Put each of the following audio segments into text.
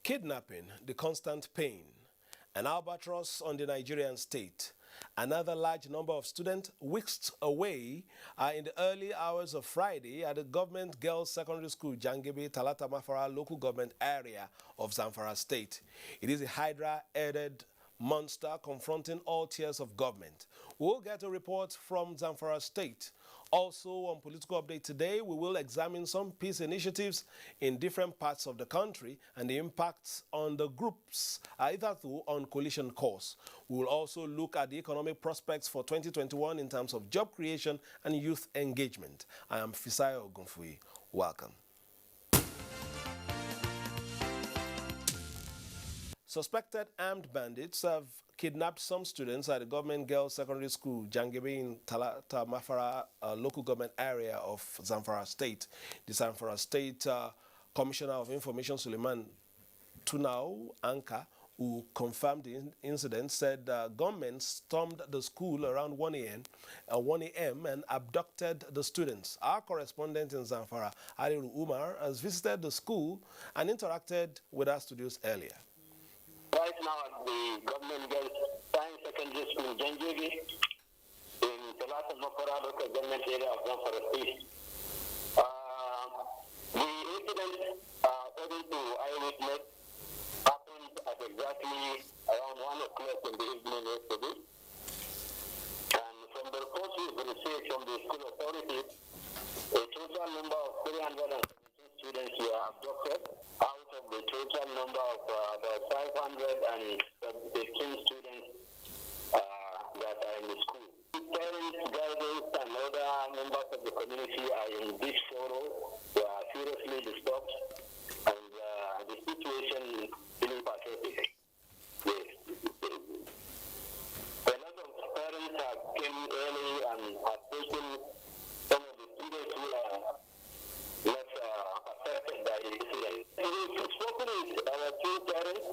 Kidnapping, the constant pain, an albatross on the Nigerian state. Another large number of students whisked away in the early hours of Friday at the Government Girls Secondary School, Jangebe, Talata Mafara local government area of Zamfara State. It is a hydra-headed monster confronting all tiers of government. We'll get a report from Zamfara State. Also, on Political Update today, we will examine some peace initiatives in different parts of the country and the impacts on the groups, either through on coalition course. We will also look at the economic prospects for 2021 in terms of job creation and youth engagement. I am Fisayo Ogunfui. Welcome. Suspected armed bandits have kidnapped some students at the Government Girls Secondary School, Jangebe in Talata Mafara local government area of Zamfara State. The Zamfara State Commissioner of Information, Suleiman Tunau Anka, who confirmed the incident, said gunmen stormed the school around 1 a.m. and abducted the students. Our correspondent in Zamfara, Aliru Umar, has visited the school and interacted with our studios earlier. Right now at the Government Girls Science Secondary School, Janjigi, in Talata Mafara local government area of Zamfara State. The incident, according to eyewitness, happened at exactly around 1 o'clock in the evening yesterday. And from the reports we've received from the school authorities, a total number of 317 students were abducted out of the total number of about 515 students that are in the school. Parents, guardians, and other members of the community are in this forum. They are seriously disturbed, and the situation is really pathetic. Yes. A lot of parents have came early and have taken some of the students who are not affected by the incident. We've spoken with our two parents,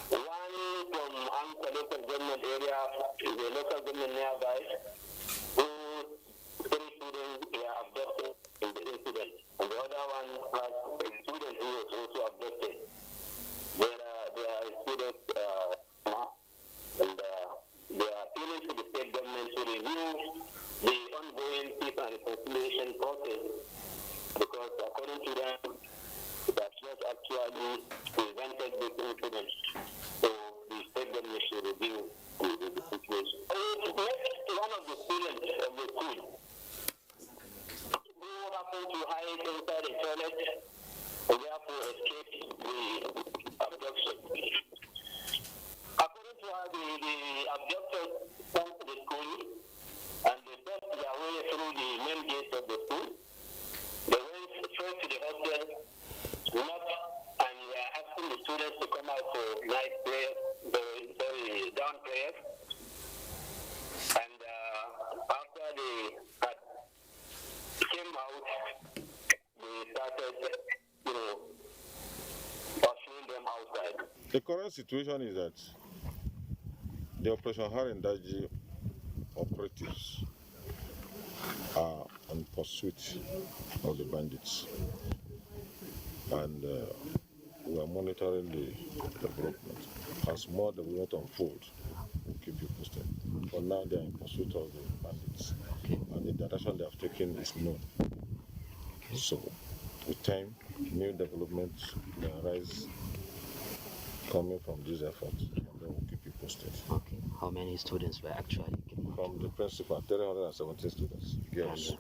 one from Anka local government area, the local government nearby, who three students were abducted in the incident. And the other one has a student who was also abducted. They are students and they are appealing to the state government to review the ongoing peace and reconciliation process, because according to them, that's not actually prevented this incident. So the state government should review the situation. One of the students of the school who happened to hide inside the toilet and therefore escaped the abduction. According to her, the abductors came to the school and they forced their way through the main gate of the school. They went straight to the hostel, knocked, and were asking the students to come out for night prayers, dawn prayers. And after they had came out, they started, pursuing them outside. The current situation is that the Operation Harendaji operatives are on pursuit of the bandits, and we are monitoring the development. As more development unfolds, we'll keep you posted. For now, they are in pursuit of the bandits, and the direction they have taken is known. So, with time, new developments may arise coming from these efforts, and then we'll keep you posted. Okay. How many students were actually kidnapped? From the principal, 317 students, girls.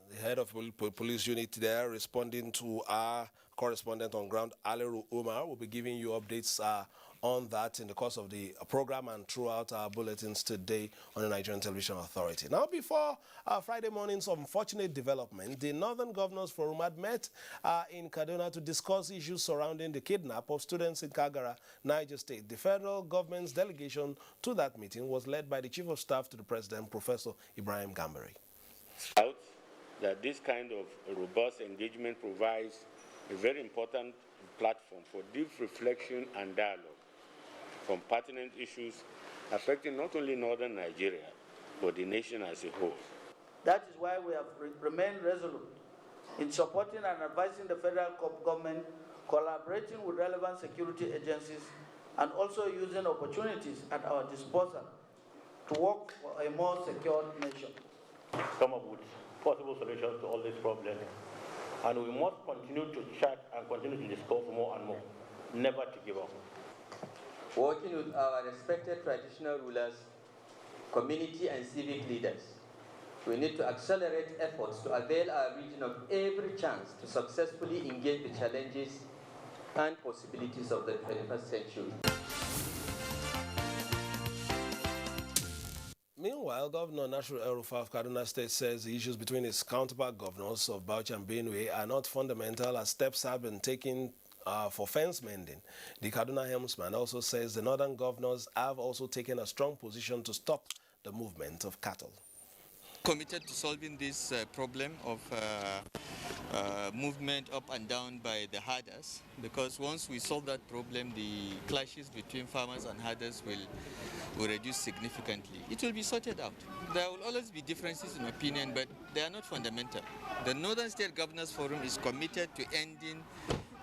The head of police unit there, responding to our correspondent on ground, Aliru Umar, will be giving you updates on that in the course of the program and throughout our bulletins today on the Nigerian Television Authority. Now, before Friday morning's unfortunate development, the Northern Governors Forum had met in Kaduna to discuss issues surrounding the kidnap of students in Kagara, Niger State. The federal government's delegation to that meeting was led by the Chief of Staff to the President, Professor Ibrahim Gambari. Out that this kind of robust engagement provides a very important platform for deep reflection and dialogue from pertinent issues affecting not only northern Nigeria, but the nation as a whole. That is why we have remained resolute in supporting and advising the federal government, collaborating with relevant security agencies, and also using opportunities at our disposal to work for a more secure nation. Come up with possible solutions to all these problems. And we must continue to chat and continue to discuss more and more, never to give up. Working with our respected traditional rulers, community and civic leaders, we need to accelerate efforts to avail our region of every chance to successfully engage the challenges and possibilities of the 21st century. Meanwhile, Governor Nasir El-Rufai of Kaduna State says the issues between his counterpart governors of Bauchi and Benue are not fundamental, as steps have been taken for fence mending. The Kaduna helmsman also says the northern governors have also taken a strong position to stop the movement of cattle. Committed to solving this problem of movement up and down by the herders, because once we solve that problem, the clashes between farmers and herders will reduce significantly. It will be sorted out. There will always be differences in opinion, but they are not fundamental. The Northern State Governors Forum is committed to ending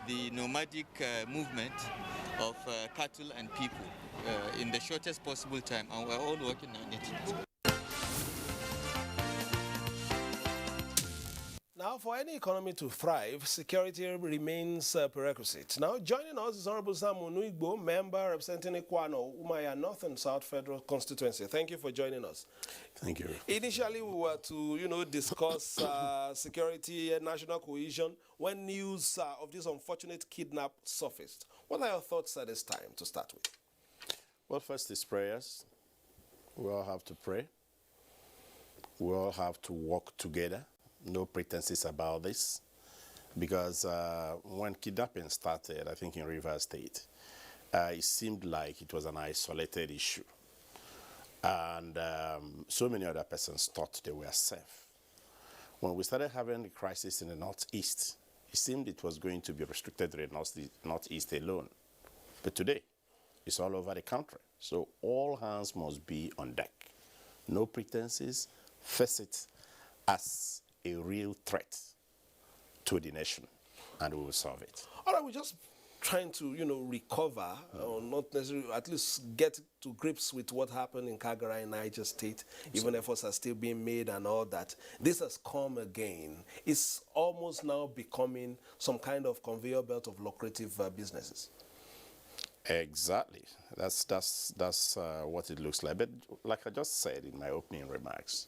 the nomadic movement of cattle and people in the shortest possible time, and we're all working on it. Now, for any economy to thrive, security remains a prerequisite. Now, joining us is Honorable Sam Onuigbo, member representing Ekwano, Umaya North and South Federal Constituency. Thank you for joining us. Thank you. Initially, we were to, discuss security and national cohesion when news of this unfortunate kidnap surfaced. What are your thoughts at this time to start with? Well, first is prayers. We all have to pray. We all have to work together. No pretenses about this, because when kidnapping started, I think in Rivers State, it seemed like it was an isolated issue. And so many other persons thought they were safe. When we started having the crisis in the Northeast, it seemed it was going to be restricted to the Northeast alone. But today, it's all over the country. So all hands must be on deck. No pretenses, face it as a real threat to the nation, and we will solve it. All right, we're just trying to, recover, or not necessarily, at least get to grips with what happened in Kagara in Niger State. Even efforts are still being made and all that. This has come again. It's almost now becoming some kind of conveyor belt of lucrative businesses. Exactly. That's what it looks like. But like I just said in my opening remarks,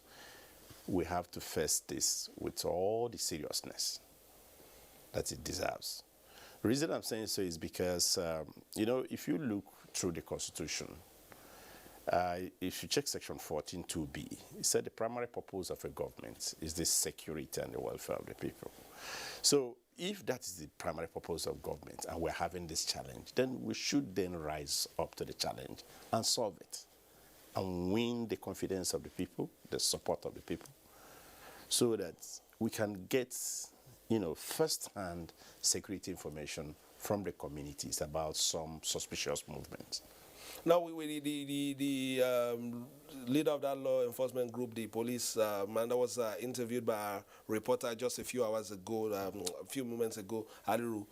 we have to face this with all the seriousness that it deserves. The reason I'm saying so is because, if you look through the Constitution, if you check Section 14(2)(b), it said the primary purpose of a government is the security and the welfare of the people. So if that is the primary purpose of government and we're having this challenge, then we should then rise up to the challenge and solve it and win the confidence of the people, the support of the people, so that we can get, first-hand security information from the communities about some suspicious movements. Now, the leader of that law enforcement group, the police man that was interviewed by a reporter just a few hours ago, a few moments ago, Aliru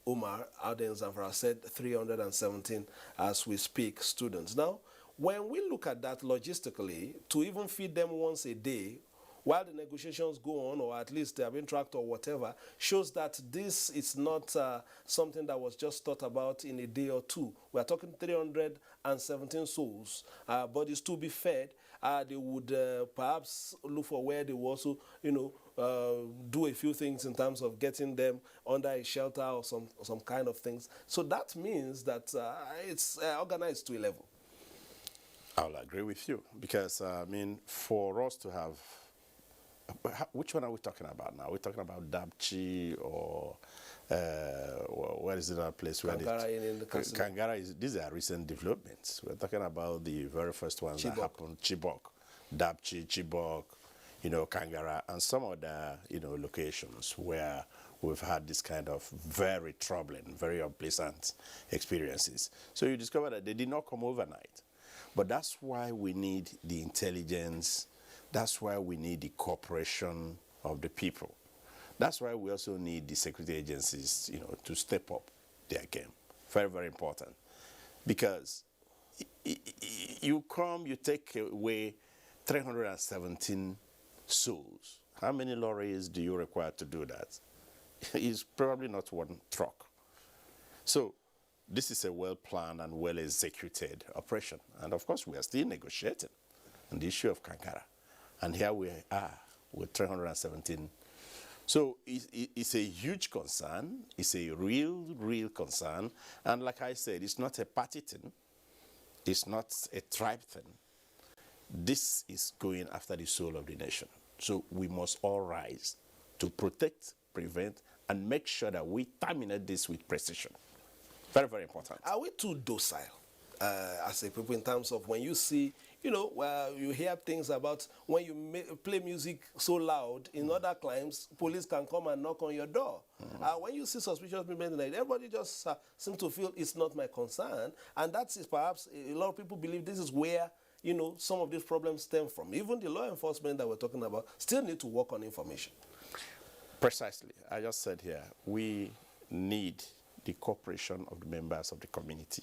Umar, out in Zamfara, said 317 as we speak students. Now, when we look at that logistically, to even feed them once a day, while the negotiations go on, or at least they are being tracked or whatever, shows that this is not something that was just thought about in a day or two. We are talking 317 souls, bodies to be fed. They would perhaps look for where they will also, do a few things in terms of getting them under a shelter or some kind of things. So that means that it's organized to a level. I'll agree with you, because, for us to have... Which one are we talking about now? We're talking about Dabchi or where is it that place? Kangara in the castle. Kangara, these are recent developments. We're talking about the very first ones that happened, Chibok, Dabchi, Chibok, Kangara, and some other, locations where we've had this kind of very troubling, very unpleasant experiences. So you discover that they did not come overnight. But that's why we need the intelligence. That's why we need the cooperation of the people. That's why we also need the security agencies, to step up their game. Very, very important. Because you take away 317 souls. How many lorries do you require to do that? It's probably not one truck. So this is a well-planned and well-executed operation. And of course, we are still negotiating on the issue of Kankara. And here we are with 317. So it's a huge concern. It's a real concern. And like I said, it's not a party thing. It's not a tribe thing. This is going after the soul of the nation. So we must all rise to protect, prevent, and make sure that we terminate this with precision. Very, very important. Are we too docile as a people in terms of when you see, you hear things about when you play music so loud in other climes, police can come and knock on your door. When you see suspicious movement, everybody just seems to feel it's not my concern. And that is perhaps, a lot of people believe this is where, some of these problems stem from. Even the law enforcement that we're talking about still need to work on information. Precisely. I just said here, we need the cooperation of the members of the community,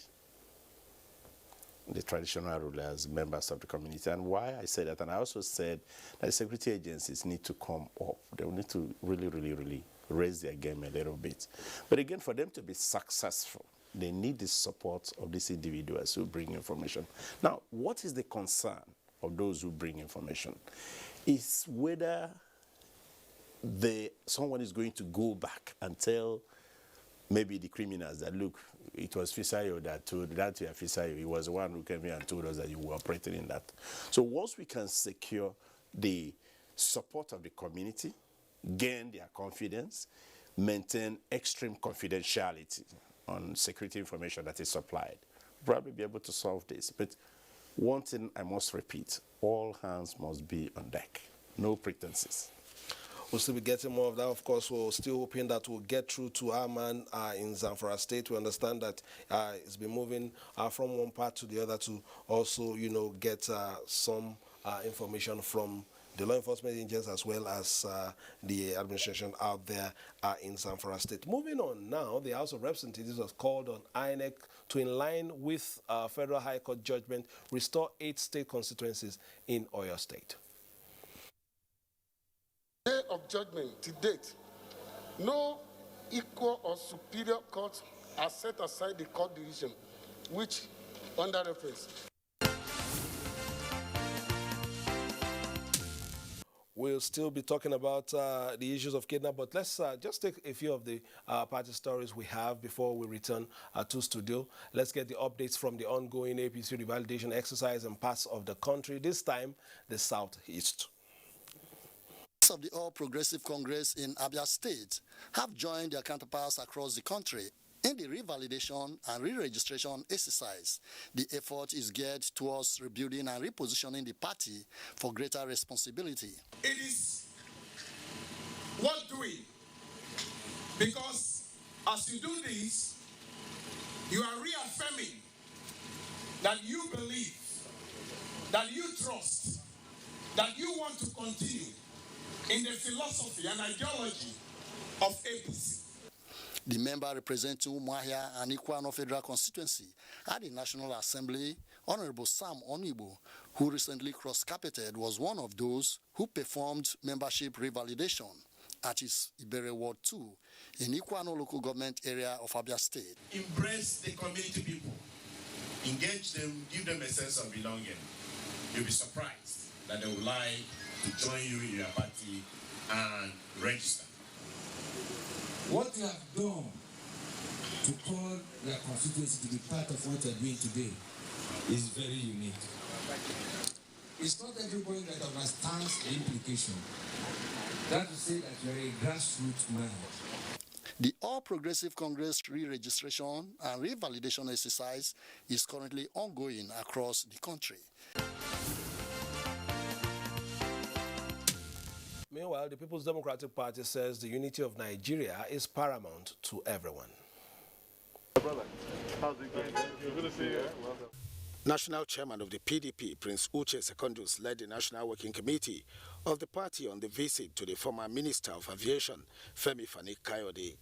the traditional rulers, members of the community. And why I said that, and I also said that the security agencies need to come up. They will need to really raise their game a little bit. But again, for them to be successful, they need the support of these individuals who bring information. Now, what is the concern of those who bring information? Is whether someone is going to go back and tell maybe the criminals that, look, it was Fisayo that told that to Fisayo. He was the one who came here and told us that you were operating in that. So once we can secure the support of the community, gain their confidence, maintain extreme confidentiality on security information that is supplied, we'll probably be able to solve this. But one thing I must repeat, all hands must be on deck. No pretenses. We'll still be getting more of that. Of course, we're still hoping that we'll get through to our man in Zamfara State. We understand that it's been moving from one part to the other to also, get some information from the law enforcement agents as well as the administration out there in Zamfara State. Moving on now, the House of Representatives has called on INEC to, in line with Federal High Court judgment, restore 8 state constituencies in Oyo State. Day of judgment to date, no equal or superior court has set aside the court decision, which under reference. We'll still be talking about the issues of kidnap, but let's just take a few of the party stories we have before we return to studio. Let's get the updates from the ongoing APC revalidation exercise in parts of the country, this time the Southeast. Of the All Progressive Congress in Abuja State have joined their counterparts across the country in the revalidation and re-registration exercise. The effort is geared towards rebuilding and repositioning the party for greater responsibility. It is worth doing because as you do this, you are reaffirming that you believe, that you trust, that you want to continue in the philosophy and ideology of APC. The member representing Umuahia and Ikwano Federal Constituency at the National Assembly, Honorable Sam Onibo, who recently cross-carpeted, was one of those who performed membership revalidation at his Ibere Ward 2 in Ikwano local government area of Abia State. Embrace the community people, engage them, give them a sense of belonging. You'll be surprised that they will like to join you in your party and register. What you have done to call your constituency to be part of what you're doing today is very unique. It's not everybody that understands the implication. That to say that you're a grassroots man. The All Progressive Congress re-registration and revalidation exercise is currently ongoing across the country. Meanwhile, the People's Democratic Party says the unity of Nigeria is paramount to everyone. Brother, how's it going? Good to see you. Welcome. National Chairman of the PDP, Prince Uche Secondus, led the National Working Committee of the party on the visit to the former Minister of Aviation, Femi Fani-Kayode.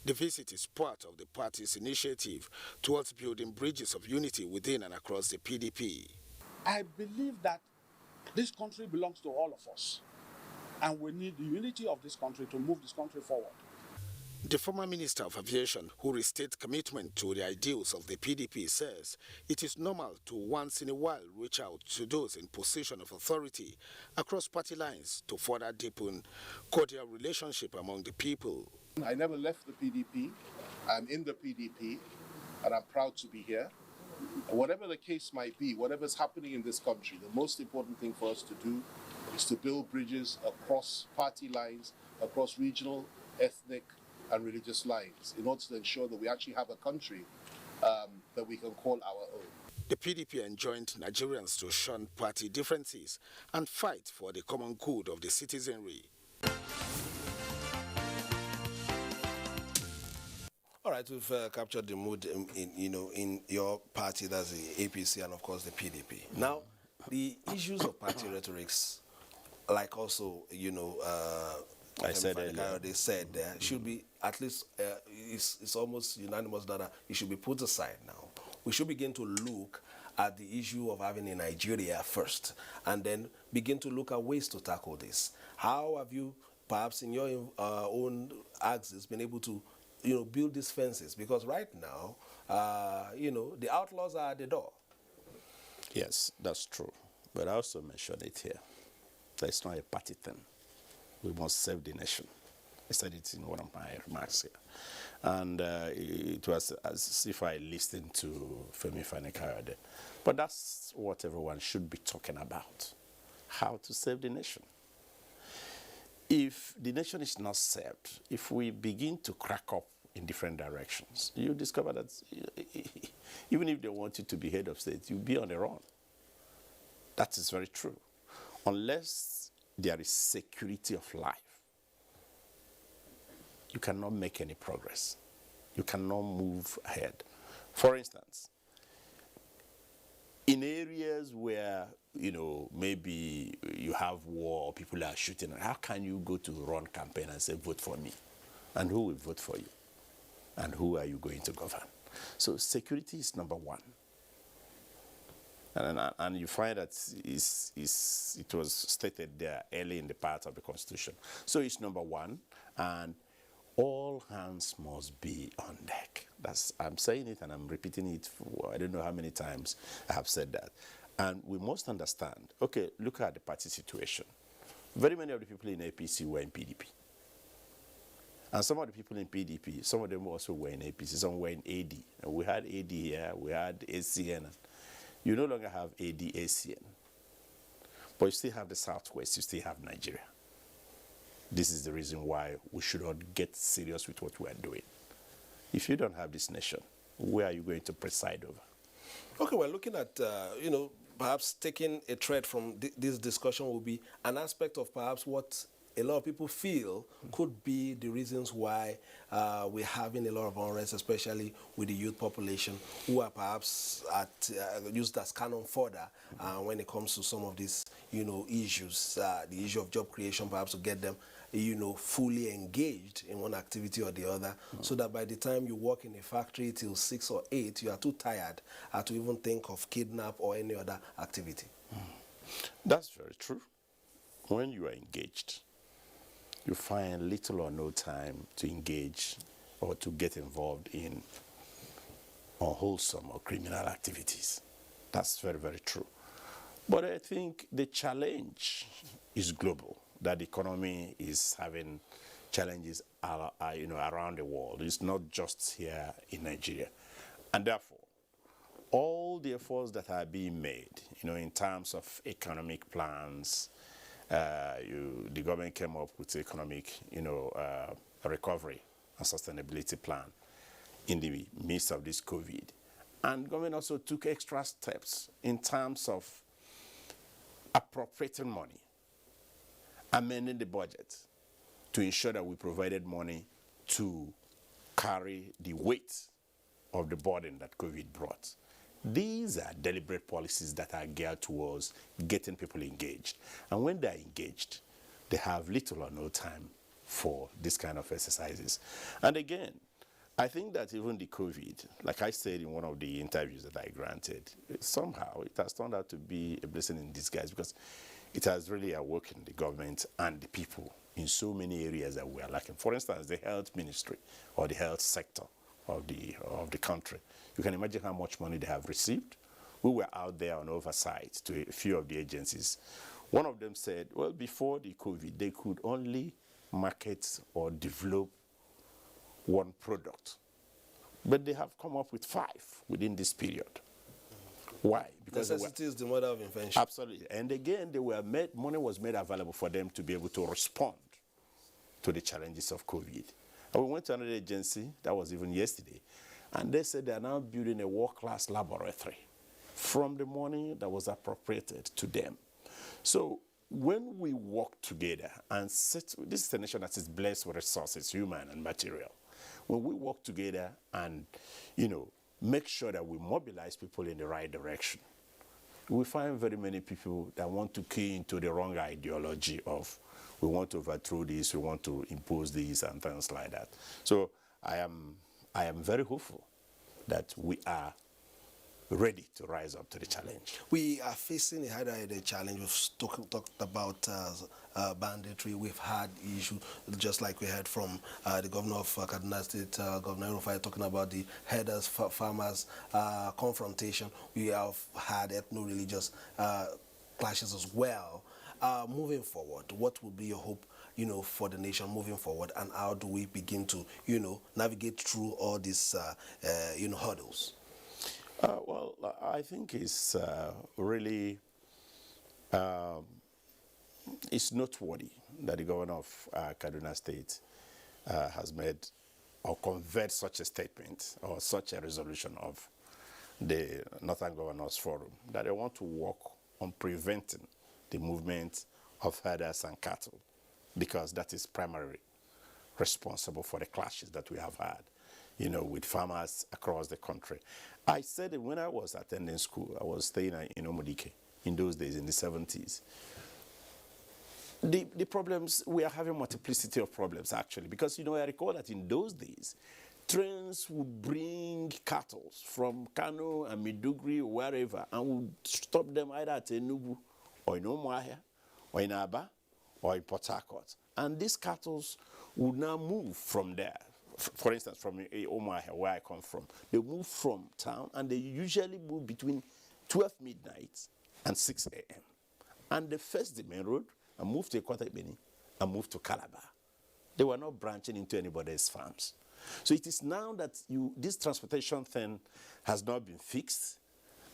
The visit is part of the party's initiative towards building bridges of unity within and across the PDP. I believe that this country belongs to all of us, and we need the unity of this country to move this country forward. The former Minister of Aviation, who restates commitment to the ideals of the PDP, says it is normal to once in a while reach out to those in position of authority across party lines to further deepen cordial relationship among the people. I never left the PDP. I'm in the PDP, and I'm proud to be here. Whatever the case might be, whatever's happening in this country, the most important thing for us to do is to build bridges across party lines, across regional, ethnic, and religious lines in order to ensure that we actually have a country that we can call our own. The PDP enjoined Nigerians to shun party differences and fight for the common good of the citizenry. All right, we've captured the mood in your party, that's the APC, and of course the PDP. Now, the issues of party rhetorics, like also, I said earlier, they said there should be at least it's almost unanimous that it should be put aside now. We should begin to look at the issue of having a Nigeria first, and then begin to look at ways to tackle this. How have you, perhaps in your own axis, been able to build these fences? Because right now, the outlaws are at the door. yes, that's true. But I also mentioned it here. That it's not a party thing. We must save the nation. I said it in one of my remarks here. And it was as if I listened to Femi Fani-Kayode. But that's what everyone should be talking about. How to save the nation. If the nation is not saved, if we begin to crack up in different directions, you discover that even if they want you to be head of state, you'll be on the run. That is very true. Unless there is security of life, you cannot make any progress. You cannot move ahead. For instance, in areas where, maybe you have war or people are shooting, how can you go to run campaign and say, vote for me? And who will vote for you? And who are you going to govern? So security is number one. And you find that it was stated there early in the part of the Constitution. So it's number one, and all hands must be on deck. I'm saying it and I'm repeating it I don't know how many times I have said that. And we must understand, okay, look at the party situation. Very many of the people in APC were in PDP. And some of the people in PDP, some of them also were in APC, some were in AD. And we had AD here, we had ACN. You no longer have AD, ACN. But you still have the Southwest, you still have Nigeria. This is the reason why we should not get serious with what we are doing. If you don't have this nation, where are you going to preside over? Okay, we're looking at, perhaps taking a thread from this discussion will be an aspect of perhaps what a lot of people feel could be the reasons why we're having a lot of unrest, especially with the youth population, who are perhaps used as cannon fodder when it comes to some of these, issues. The issue of job creation, perhaps to get them, fully engaged in one activity or the other, so that by the time you work in a factory till 6 or 8, you are too tired to even think of kidnap or any other activity. That's very true. When you are engaged, you find little or no time to engage or to get involved in unwholesome or criminal activities. That's very, very true. But I think the challenge is global, that the economy is having challenges around the world. It's not just here in Nigeria. And therefore, all the efforts that are being made, in terms of economic plans, the government came up with the economic, recovery and sustainability plan in the midst of this COVID. And government also took extra steps in terms of appropriating money, amending the budget to ensure that we provided money to carry the weight of the burden that COVID brought. These are deliberate policies that are geared towards getting people engaged. And when they're engaged, they have little or no time for this kind of exercises. And again, I think that even the COVID, like I said in one of the interviews that I granted, somehow it has turned out to be a blessing in disguise, because it has really awoken the government and the people in so many areas that we are lacking. For instance, the health ministry or the health sector of the country. You can imagine how much money they have received. We were out there on oversight to a few of the agencies. One of them said, well, before the COVID, they could only market or develop one product. But they have come up with 5 within this period. Why? Because necessity is the mother of invention. Absolutely. And again, money was made available for them to be able to respond to the challenges of COVID. And we went to another agency, that was even yesterday, and they said they are now building a world-class laboratory from the money that was appropriated to them. So when we work together and this is a nation that is blessed with resources, human and material. When we work together and, make sure that we mobilize people in the right direction, we find very many people that want to key into the wrong ideology of we want to overthrow this, we want to impose this and things like that. So I am very hopeful that we are ready to rise up to the challenge. We are facing a high-headed challenge. We've talked about banditry. We've had issues, just like we heard from the governor of Kaduna State, Governor Rufai, talking about the herders, farmers confrontation. We have had ethno-religious clashes as well. Moving forward, what will be your hope, for the nation moving forward, and how do we begin to, navigate through all these, hurdles? Well, I think it's really it's noteworthy that the governor of Kaduna State has made or conveyed such a statement or such a resolution of the Northern Governors Forum, that they want to work on preventing the movement of herders and cattle, because that is primarily responsible for the clashes that we have had, with farmers across the country. I said it when I was attending school. I was staying in Omodike in those days, in the 70s. The problems, we are having multiplicity of problems, actually, because, I recall that in those days, trains would bring cattle from Kano and Maiduguri or wherever, and would stop them either at Enugu or in Umuahia or in Aba or in Port Harcourt. And these cattle would now move from there. For instance, from Umuahia, where I come from, they move from town, and they usually move between 12 midnight and 6 a.m. And they first the main road and move to Ekwatabeni and move to Calabar. They were not branching into anybody's farms. So it is now that this transportation thing has not been fixed.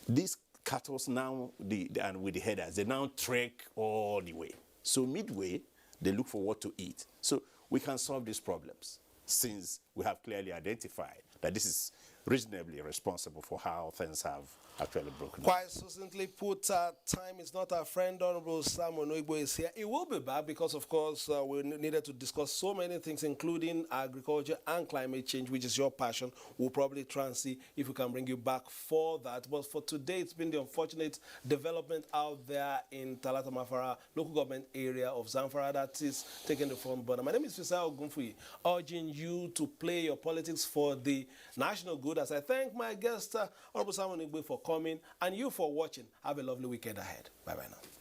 These cattle now, and with the headers, they now trek all the way. So midway, they look for what to eat. So we can solve these problems, since we have clearly identified that this is reasonably responsible for how things have actually broken. Quite succinctly put, time is not our friend. Honorable Sam Onoigbo is here. He will be back because, of course, we needed to discuss so many things, including agriculture and climate change, which is your passion. We'll probably try and see if we can bring you back for that. But for today, it's been the unfortunate development out there in Talata Mafara, local government area of Zamfara, that is taking the front burner. My name is Fisao Ogunfuyi, urging you to play your politics for the national good. As I thank my guest, Honorable Sam Onoigbo, for coming, and you for watching. Have a lovely weekend ahead. Bye-bye now.